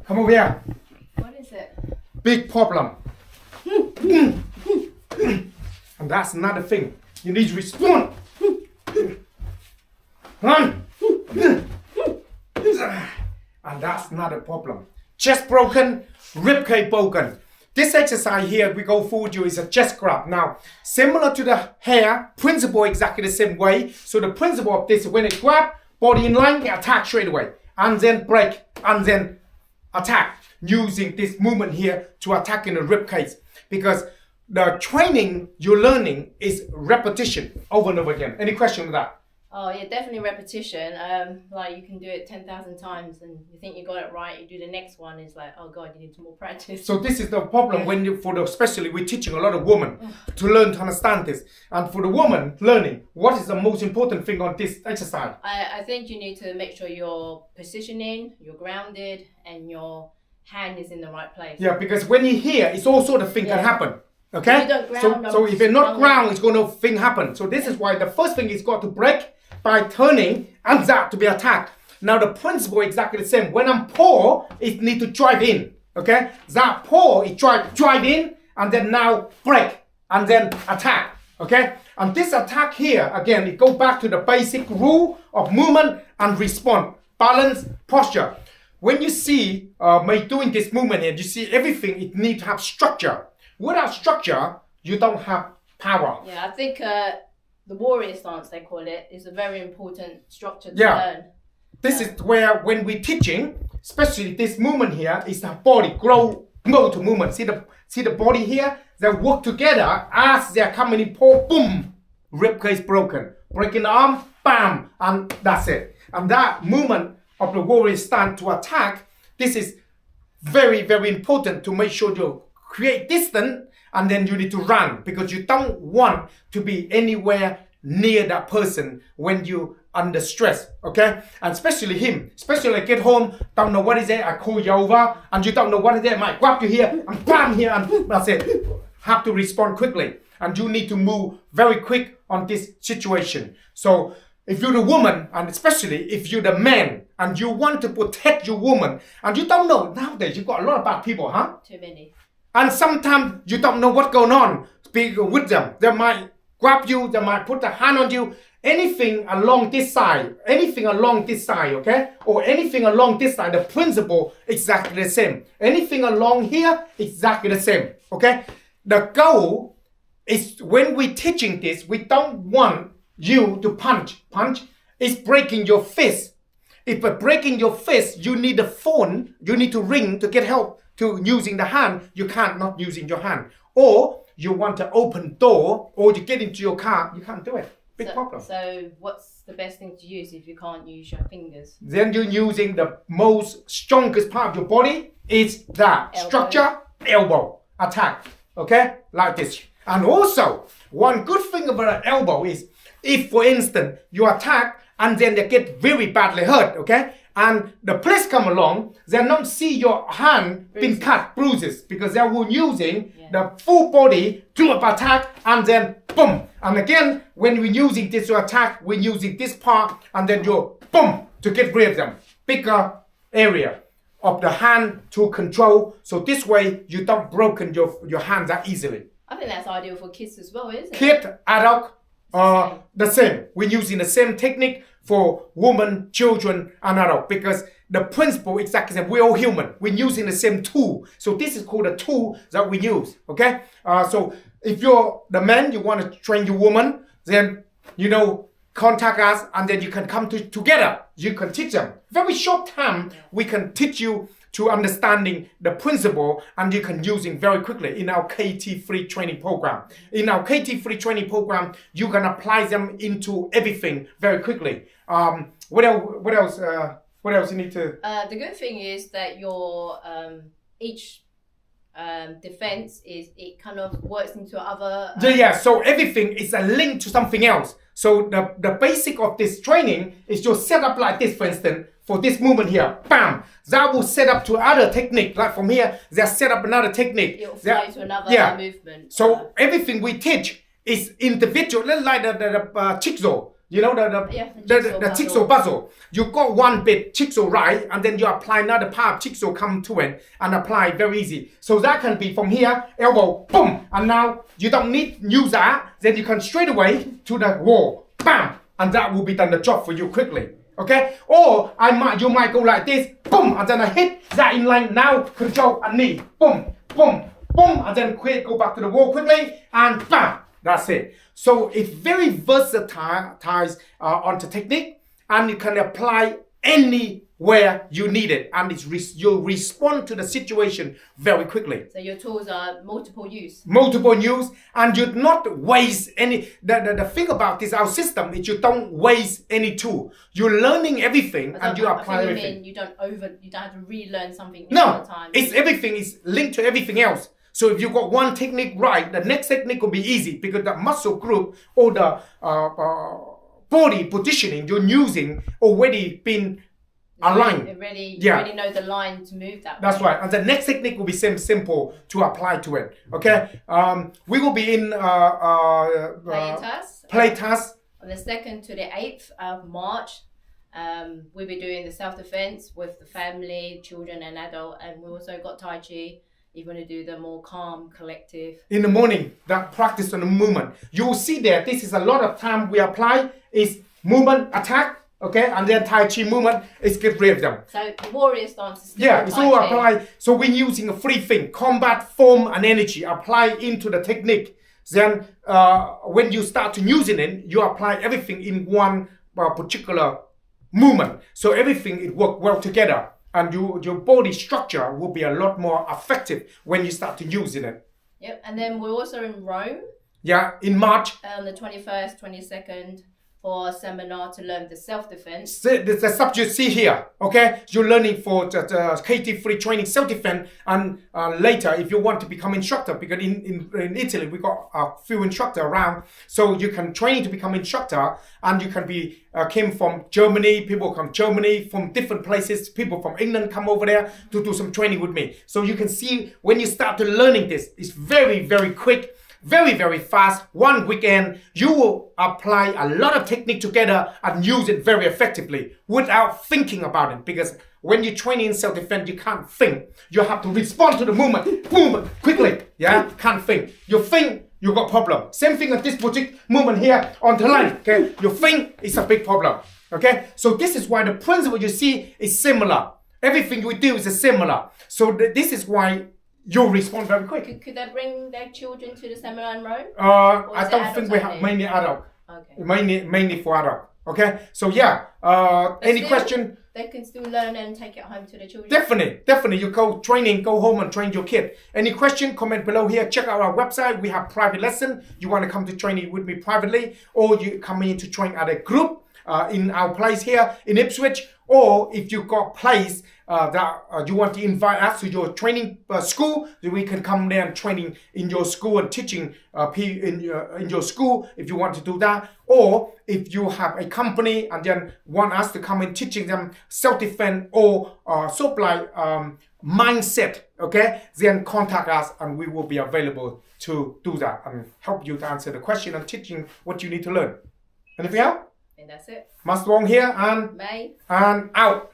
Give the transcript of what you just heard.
Come over here. What is it? Big problem. And that's another thing. You need to respond. Run. And that's not a problem. Chest broken, ribcage broken. This exercise here we go forward you is a chest grab. Now, similar to the hair, principle exactly the same way. So the principle of this, when it grab, body in line, attack straight away. And then break, and then attack. Using this movement here to attack in the ribcage. Because the training you're learning is repetition over and over again. Any question with that? Oh yeah, definitely repetition. Like you can do it 10,000 times and you think you got it right, you do the next one, it's like, oh God, you need some more practice. So this is the problem when you, especially we're teaching a lot of women to learn to understand this. And for the woman learning, what is the most important thing on this exercise? I think you need to make sure you're positioning, you're grounded, and your hand is in the right place. Yeah, because when you're here, it's all sort of thing can happen. Okay? If you don't ground, so if you're not ground, it's going to thing happen. So this is why the first thing is got to break by turning and that to be attacked. Now the principle is exactly the same. When I'm pour, it need to drive in. Okay? That pour, it drive in and then now break and then attack. Okay? And this attack here, again, it goes back to the basic rule of movement and response. Balance, posture. When you see me doing this movement here, you see everything, it needs to have structure. Without structure, you don't have power. Yeah, I think the warrior stance, they call it, is a very important structure to learn. This is where, when we're teaching, especially this movement here, is the body grow to movement. See the body here? They work together as they're coming in, pull, boom, ribcage broken. Breaking the arm, bam, and that's it. And that movement of the warrior stance to attack, this is very, very important to make sure you create distance and then you need to run because you don't want to be anywhere near that person when you under stress, okay? And especially him, especially like get home, don't know what is it, I call you over and you don't know what is it, I might grab you here and bam here and that's it. Have to respond quickly and you need to move very quick on this situation. So if you're the woman and especially if you're the man and you want to protect your woman and you don't know, nowadays you've got a lot of bad people, huh? Too many. And sometimes you don't know what's going on with them. They might grab you, they might put a hand on you. Anything along this side, okay? Or anything along this side, the principle exactly the same. Anything along here, exactly the same, okay? The goal is when we're teaching this, we don't want you to punch. It's breaking your fist. If by breaking your fist, you need a phone, you need to ring to get help. To using the hand, you can't not using your hand. Or you want to open door, or you get into your car, you can't do it. Big problem. So what's the best thing to use if you can't use your fingers? Then you're using the most strongest part of your body is that elbow. Structure, elbow, attack. Okay, like this. And also, one good thing about an elbow is, if for instance you attack and then they get very badly hurt, okay? And the police come along, they don't see your hand being cut, bruises, because they were using the full body to attack and then boom. And again, when we're using this to attack, we're using this part and then you boom to get rid of them. Bigger area of the hand to control. So this way you don't broken your hands that easily. I think that's ideal for kids as well, isn't it? Kid, adult, the same. We're using the same technique for women, children, and adult because the principle is exactly the same. We're all human. We're using the same tool. So this is called a tool that we use, okay? So if you're the man, you want to train your woman, then, contact us and then you can come together. You can teach them. Very short time, we can teach you to understanding the principle and you can use it very quickly in our KT-free training program. In our KT-free training program, you can apply them into everything very quickly. What else you need to... The good thing is that your each defense it kind of works into other... So everything is a link to something else. So the basic of this training is just set up like this, for instance, for this movement here, bam, that will set up to other technique. Like from here, they set up another technique. It will flow to another movement. So everything we teach is individual, like the jigsaw. You know Yeah, the jigsaw puzzle. You got one bit jigsaw right, and then you apply another part of jigsaw come to it and apply very easy. So that can be from here, elbow, boom, and now you don't need use that. Then you can straight away to the wall, bam, and that will be done the job for you quickly. Okay? Or you might go like this, boom, and then I hit that in line. Now control a knee, boom, boom, boom, and then go back to the wall quickly, and bam. That's it. So it's very versatile onto technique, and you can apply anywhere you need it, and you'll respond to the situation very quickly. So your tools are multiple use. Multiple use, and you not waste any. The thing about this our system is you don't waste any tool. You're learning everything, and you apply everything. You don't have to relearn something all the time. It's everything is linked to everything else. So if you got one technique right, the next technique will be easy because the muscle group or the body positioning you're using already been aligned. You already know the line to move that way. That's right. And the next technique will be simple to apply to it. Okay. We will be in play task on the 2nd to the 8th of March. We'll be doing the self-defense with the family, children and adult, and we also got Tai Chi. You're going to do the more calm, collective. In the morning, that practice on the movement. You will see there, this is a lot of time we apply is movement, attack, okay? And then Tai Chi movement is get rid of them. So warrior stance is still it's all apply. So we're using a free thing, combat, form and energy, apply into the technique. Then when you start to using it, you apply everything in one particular movement. So everything, it work well together. And your body structure will be a lot more effective when you start to using it. Yep, and then we're also in Rome. Yeah, in March. On the 21st, 22nd for a seminar to learn the self-defense. The subject you see here, okay? You're learning for the KT3 training self-defense, and later if you want to become instructor, because in Italy we got a few instructors around, so you can train to become instructor, and you can be came from Germany, people come Germany, from different places, people from England come over there to do some training with me. So you can see when you start to learning this, it's very, very quick. Very, very fast. One weekend, you will apply a lot of technique together and use it very effectively without thinking about it. Because when you're training in self-defense, you can't think. You have to respond to the movement, boom, quickly. Yeah, can't think. You think, you got problem. Same thing as this particular movement here on the line. Okay, you think it's a big problem. Okay, so this is why the principle you see is similar. Everything we do is similar. So this is why you'll respond very quick. Could they bring their children to the seminar in Rome? I don't think we have mainly adult. Okay. Mainly for adult. Okay. So yeah. Any question? They can still learn and take it home to the children. Definitely. You go home and train your kid. Any question? Comment below here. Check out our website. We have private lesson. You want to come to training with me privately, or you come in to train at a group in our place here in Ipswich, or if you got place that you want to invite us to your training school, we can come there and training in your school and teaching in your school if you want to do that. Or if you have a company and then want us to come and teaching them self-defense or sort of like mindset, okay, then contact us and we will be available to do that and help you to answer the question and teaching what you need to learn. Anything else? And that's it. Master Wong here and May. And out.